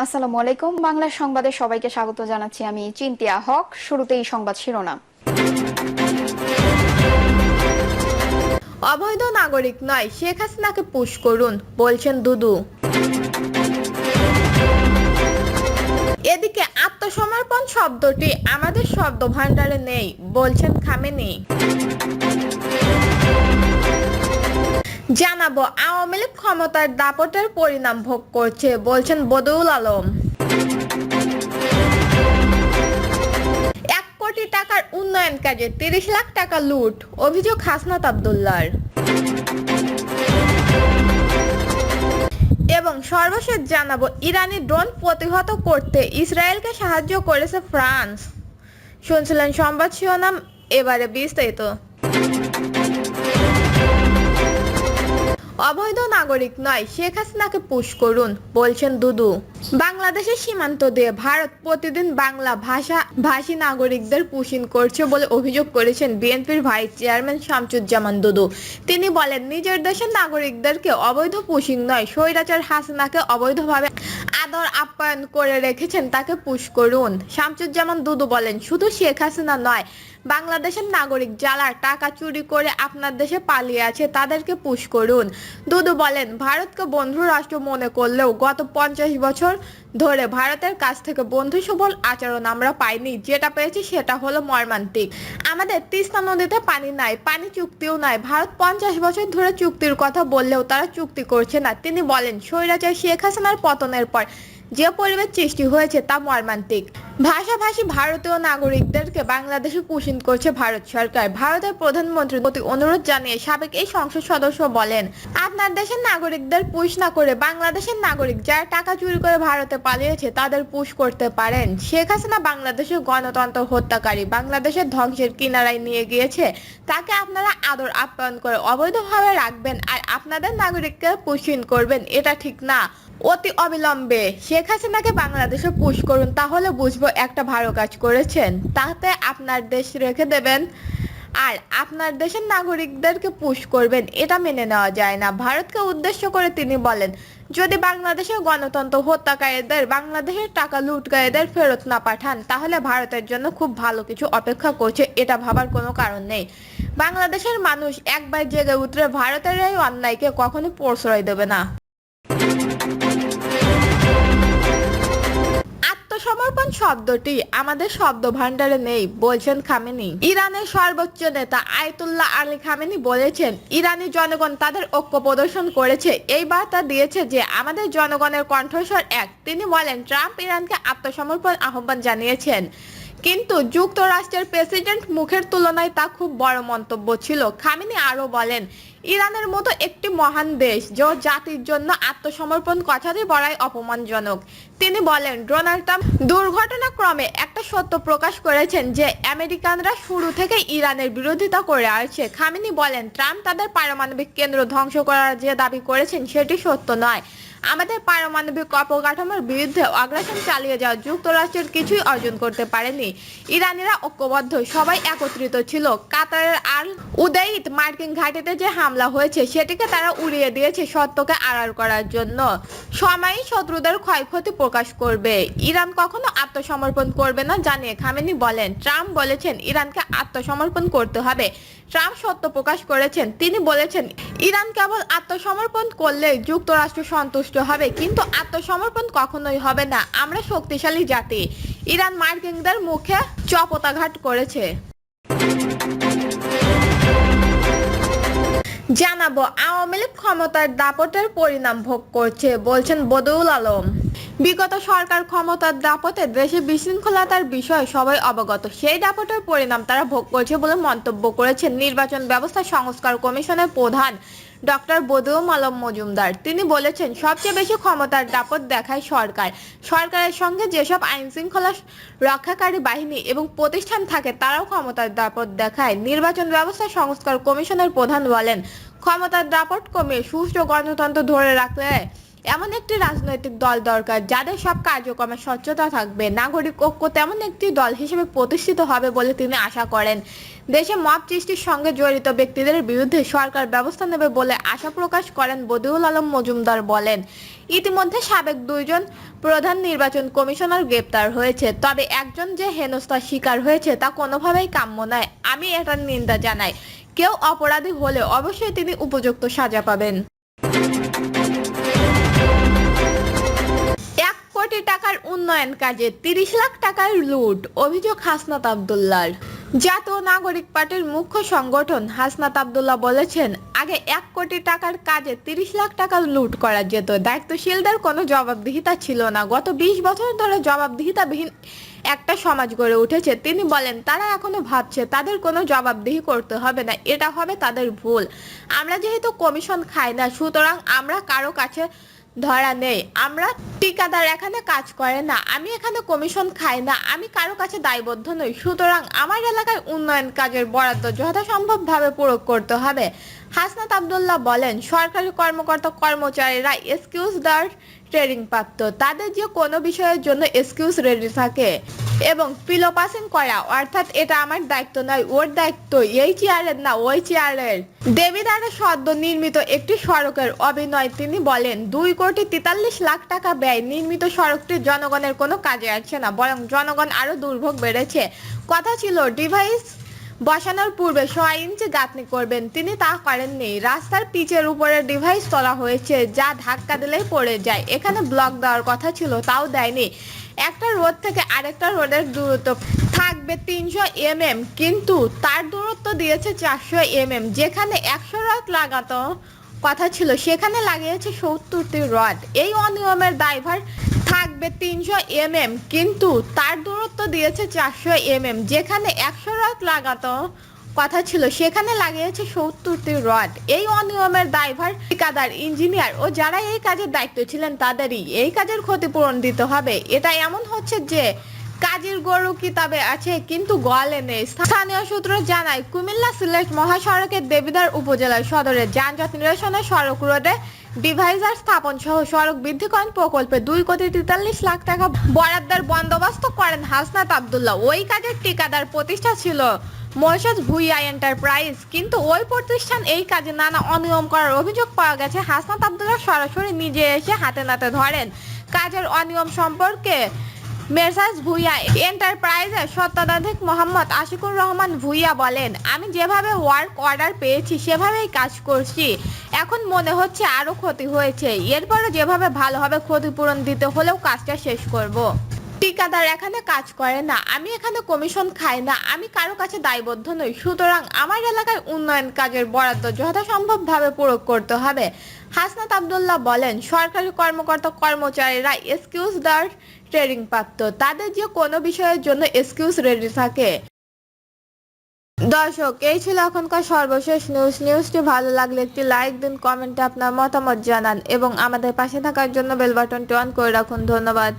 আসসালামু আলাইকুম। বাংলা সংবাদে সবাইকে স্বাগত জানাচ্ছি। আমি চিন্তিয়া হক। শুরুতেই সংবাদ শিরোনাম। অবৈধ নাগরিক নয়, শেখ হাসিনাকে পুশ করুন বলছেন দুদু। এদিকে আত্মসমর্পণ শব্দটি আমাদের শব্দ ভান্ডারে নেই বলছেন খামেনি। জানাবো আওয়ামী লীগ ক্ষমতার দাপটের পরিণাম ভোগ করছে বলছেন বদিউল আলম। 1 কোটি টাকার উন্নয়ন কাজে 30 লাখ টাকা লুট, অভিযোগ হাসনাত আব্দুল্লাহর। এবং সর্বশেষ জানাবো ইরানি ড্রোন প্রতিহত করতে ইসরায়েলকে সাহায্য করেছে ফ্রান্স। শুনছিলেন সংবাদ শিরোনাম, এবারে বিস্তারিত। অবৈধ নাগরিক নয়, শেখ হাসিনাকে পুশ করুন বলছেন দুদু। বাংলাদেশের সীমান্ত দিয়ে ভারত প্রতিদিন বাংলা ভাষী নাগরিকদের পুশিং করছে বলে অভিযোগ করেছেন বিএনপির ভাইস চেয়ারম্যান শামসুজ্জামান দুদু। তিনি বলেন, নিজের দেশের নাগরিকদেরকে অবৈধ পুশিং নয়, স্বৈরাচার হাসিনাকে অবৈধভাবে আদর আপ্যায়ন করে রেখেছেন, তাকে পুশ করুন। শামসুজ্জামান দুদু বলেন, শুধু শেখ হাসিনা নয়, বাংলাদেশের নাগরিক যারা টাকা চুরি করে আপনার দেশে পালিয়ে আছে তাদেরকে পুশ করুন। দুদু বলেন, ভারতকে বন্ধু রাষ্ট্র মনে করলেও গত 50 বছর ধরে ভারতের কাছ থেকে বন্ধুসুলভ আচরণ আমরা পাইনি। যেটা পেয়েছি সেটা হলো মর্মান্তিক। আমাদের তিস্তা নদীতে পানি নাই, পানি চুক্তিও নাই। ভারত 50 বছর ধরে চুক্তির কথা বললেও তারা চুক্তি করছে না। তিনি বলেন, স্বৈরাচার শেখ হাসিনার পতনের পর যে পরিবেশ সৃষ্টি হয়েছে তা মর্মান্তিক। ভাষাভাষী ভারতীয় নাগরিকদেরকে বাংলাদেশে পুশিং করছে ভারত সরকার। ভারতের প্রধানমন্ত্রীর প্রতি অনুরোধ জানিয়ে সাবেক এই সংসদ সদস্য বলেন, আপনার দেশের নাগরিকদের পুশ না করে বাংলাদেশের নাগরিক যারা টাকা চুরি করে ভারতে পালিয়েছে তাদের পুশ করতে পারেন। শেখ হাসিনা বাংলাদেশের গণতন্ত্র হত্যাকারী, বাংলাদেশের ধ্বংসের কিনারায় নিয়ে গিয়েছে। তাকে আপনারা আদর আপ্যায়ন করে অবৈধভাবে রাখবেন আর আপনাদের নাগরিককে পুশিং করবেন, এটা ঠিক না। অতি অবিলম্বে শেখ হাসিনাকে বাংলাদেশে পুশ করুন, তাহলে বুঝবো একটা ভালো কাজ করেছেন। তাতে আপনার দেশ রেখে দেবেন আর আপনার দেশের নাগরিকদেরকে পুশ করবেন, এটা মেনে নেওয়া যায় না। ভারতকে উদ্দেশ্য করে তিনি বলেন, যদি বাংলাদেশের গণতন্ত্র হত্যাকারীদের, বাংলাদেশের টাকা লুটকারীদের ফেরত না পাঠান তাহলে ভারতের জন্য খুব ভালো কিছু অপেক্ষা করছে, এটা ভাবার কোনো কারণ নেই। বাংলাদেশের মানুষ একবার জেগে উঠলে ভারতের এই অন্যায়কে কখনো প্রশ্রয় দেবে না। আত্মসমর্পণ শব্দটি আমাদের শব্দ ভান্ডারে নেই বলছেন খামেনি। ইরানের সর্বোচ্চ নেতা আয়াতুল্লাহ আলী খামেনি বলেছেন, ইরানি জনগণ তাদের ঐক্য প্রদর্শন করেছে, এই বার্তা দিয়েছে যে আমাদের জনগণের কণ্ঠস্বর এক। তিনি বলেন, ট্রাম্প ইরানকে আত্মসমর্পণ আহ্বান জানিয়েছেন, কিন্তু যুক্তরাষ্ট্রের প্রেসিডেন্ট মুখের তুলনায় তা খুব বড় মন্তব্য ছিল। খামেনি আরো বলেন, ইরানের মতো একটি মহান দেশ যে জাতির জন্য আত্মসমর্পণ কথাটি বড়াই অপমানজনক। তিনি বলেন, ডোনাল্ড ট্রাম্প দুর্ঘটনাক্রমে একটা সত্য প্রকাশ করেছেন যে আমেরিকানরা শুরু থেকে ইরানের বিরোধিতা করে আসছে। খামেনি বলেন, ট্রাম্প তাদের পারমাণবিক কেন্দ্র ধ্বংস করার যে দাবি করেছেন সেটি সত্য নয়। আমাদের পারমাণবিক অবকাঠামোর বিরুদ্ধে অগ্রাসন চালিয়ে যাওয়া যুক্তরাষ্ট্রের কিছুই অর্জন করতে পারেনি। ইরানিরা ঐক্যবদ্ধ, সবাই একত্রিত ছিল। কাতারের আল উদেইদ মার্কিন ঘাঁটিতে যে হামলা হয়েছে সেটিকে তারা উড়িয়ে দিয়েছে সত্যকে আড়াল করার জন্য। সময়ই শত্রুদের ক্ষয়ক্ষতি প্রকাশ করবে। ইরান কখনো আত্মসমর্পণ করবে না জানিয়ে খামেনি বলেন, ট্রাম্প বলেছেন ইরানকে আত্মসমর্পণ করতে হবে। ট্রাম্প সত্য প্রকাশ করেছেন। তিনি বলেছেন, ইরান কেবল আত্মসমর্পণ করলে যুক্তরাষ্ট্র সন্তুষ্ট হবে, কিন্তু আত্মসমর্পণ কখনোই হবে না। আমরা শক্তিশালী জাতি। ইরান মার্কিনদের মুখে চপেটাঘাত করেছে। জানাবো আওয়ামী লীগ ক্ষমতার দাপটের পরিণাম ভোগ করছে বলছেন বদিউল আলম। বিগত সরকার ক্ষমতার দাপটে দেশে বিশৃঙ্খলতার বিষয়ে সবাই অবগত, সেই দাপটের পরিণাম তারা ভোগ করছে বলে মন্তব্য করেছেন নির্বাচন ব্যবস্থা সংস্কার কমিশনের প্রধান ডক্টর বদিউল আলম মজুমদার। তিনি বলেছেন, সবচেয়ে বেশি ক্ষমতার দাপট দেখায় সরকার। সরকারের সঙ্গে যেসব আইন শৃঙ্খলা রক্ষাকারী বাহিনী এবং প্রতিষ্ঠান থাকে তারাও ক্ষমতার দাপট দেখায়। নির্বাচন ব্যবস্থা সংস্কার কমিশনের প্রধান বলেন, ক্ষমতার দাপট কমিয়ে সুষ্ঠু গণতন্ত্র ধরে রাখলে এমন একটি রাজনৈতিক দল দরকার যাদের সব কার্যক্রমে স্বচ্ছতা থাকবে, নাগরিক ঐক্য তেমন একটি দল হিসেবে প্রতিষ্ঠিত হবে বলে তিনি আশা করেন। দেশে মব সৃষ্টির সঙ্গে জড়িত ব্যক্তিদের বিরুদ্ধে সরকার ব্যবস্থা নেবে বলে আশা প্রকাশ করেন বদিউল আলম মজুমদার। বলেন, ইতিমধ্যে সাবেক 2 জন প্রধান নির্বাচন কমিশনার গ্রেপ্তার হয়েছে, তবে একজন যে হেনস্থার শিকার হয়েছে তা কোনোভাবেই কাম্য নয়। আমি এটার নিন্দা জানাই। কেউ অপরাধী হলে অবশ্যই তিনি উপযুক্ত সাজা পাবেন। 1 কোটি টাকার উন্নয়ন কাজে 30 লাখ টাকার লুট, অভিযোগ হাসনাত আব্দুল্লাহর। জাতীয় নাগরিক পার্টির মুখ্য সংগঠন হাসনাত আব্দুল্লাহ বলেছেন, আগে 1 কোটি টাকার কাজে 30 লাখ টাকা লুট করা যেত, দায়িত্বশীলদের কোনো জবাবদিহিতা ছিল না। গত 20 বছর ধরে জবাবদিহিতাবিহীন একটা সমাজ গড়ে উঠেছে। তিনি বলেন, তারা এখনো ভাবছে তাদের কোনো জবাবদিহি করতে হবে না, এটা হবে তাদের ভুল। আমরা যেহেতু কমিশন খাই না, সুতরাং আমরা কারো কাছে ধরা নেই। আমরা ঠিকাদার এখানে কাজ করে না, আমি এখানে কমিশন খাই না, আমি কারো কাছে দায়বদ্ধ নই। সুতরাং আমার এলাকায় উন্নয়ন কাজের বরাদ্দ যথাসম্ভবভাবে প্রয়োগ করতে হবে। হাসনাত আব্দুল্লাহ বলেন, সরকারি কর্মকর্তা কর্মচারীরা এক্সকিউজ দেওয়ার ট্রেনিং প্রাপ্ত, তাদের যে কোনো বিষয়ের জন্য এক্সকিউজ রেডি থাকে এবং পিলো পাসিং করা, অর্থাৎ এটা আমার দায়িত্ব নয়, ওর দায়িত্ব, এই চেয়ারের না ওই চেয়ারের। দেবিদ্বারে সদ্য নির্মিত একটি সড়কের অভিনয়। তিনি বলেন, 2,43 লাখ টাকা ব্যয় নির্মিত সড়কটি জনগণের কোনো কাজে আসছে না, বরং জনগণ আরো দুর্ভোগ বেড়েছে। কথা ছিল ডিভাইস বসানোর পূর্বে 100 ইঞ্চি গাঁথনি করবেন, তিনি তা করেননি। রাস্তার পিচের উপরে ডিভাইস তোলা হয়েছে যা ধাক্কা দিলেই পড়ে যায়। এখানে ব্লক দেওয়ার কথা ছিল, তাও দেয়নি। একটা রোড থেকে আরেকটা রোডের দূরত্ব থাকবে 300 mm, কিন্তু তার দূরত্ব দিয়েছে 400 mm। যেখানে 100 রড লাগাতো কথা ছিল সেখানে লাগিয়েছে 70টি রড। এই অনিয়মের দায়ভার থাকবে 300 mm, কিন্তু তার দূরত্ব দিয়েছে 400 mm। যেখানে 100 রড লাগাতো কথা ছিল সেখানে লাগিয়েছে 70টি রড। এই অনিয়মের দায়ভার ঠিকাদার, ইঞ্জিনিয়ার ও যারা এই কাজের দায়িত্ব ছিলেন তাদেরই। এই কাজের ক্ষতিপূরণ দিতে হবে। এটা এমন হচ্ছে যে কাজের গরু কিতাবে আছে কিন্তু গলে নেই। স্থানীয় সূত্র জানায়, কুমিল্লা সিলেট মহাসড়কের দেবিদ্বার উপজেলার সদরে যানজট নিরসনে সড়ক রোডে ডিভাইজার স্থাপন সহ সড়ক বৃদ্ধিকরণ প্রকল্পে 2,43 লাখ টাকা বরাদ্দের বন্দোবস্ত করেন হাসনাত আব্দুল্লাহ। ওই কাজের ঠিকাদার প্রতিষ্ঠা ছিল মহেশ ভুইয়া এন্টারপ্রাইজ, কিন্তু ওই প্রতিষ্ঠান এই কাজে নানা অনিয়ম করার অভিযোগ পাওয়া গেছে। হাসনাত আব্দুল্লাহ সরাসরি নিজে এসে হাতে নাতে ধরেন কাজের অনিয়ম সম্পর্কে। মেসার্স ভুইয়া এন্টারপ্রাইজের স্বত্বাধিকারী মোহাম্মদ আশিকুর রহমান ভুইয়া বলেন, আমি যেভাবে ওয়ার্ক অর্ডার পেয়েছি সেভাবেই কাজ করছি। এখন মনে হচ্ছে আরো ক্ষতি হয়েছে, এরপরে যেভাবে ভালোভাবে ক্ষতিপূরণ দিতে হলেও কাজটা শেষ করব। ঠিকাদার এখানে কাজ করে না, আমি এখানে কমিশন খাই না, আমি কারো কাছে দায়বদ্ধ নই। সুতরাং আমার এলাকায় উন্নয়ন কাজের বরাদ্দ যথাসম্ভবভাবে প্রয়োগ করতে হবে। হাসনাত আব্দুল্লাহ বলেন, সরকারি কর্মকর্তা কর্মচারীরা এক্সকিউজ দেওয়ার ট্রেনিং প্রাপ্ত, তাদের যে কোনো বিষয়ের জন্য এক্সকিউজ রেডি থাকে। দর্শক, এই ছিল এখনকার সর্বশেষ নিউজ। নিউজটি ভালো লাগলে একটি লাইক দিন, কমেন্টে আপনার মতামত জানান এবং আমাদের পাশে থাকার জন্য বেল বাটনটি অন করে রাখুন। ধন্যবাদ।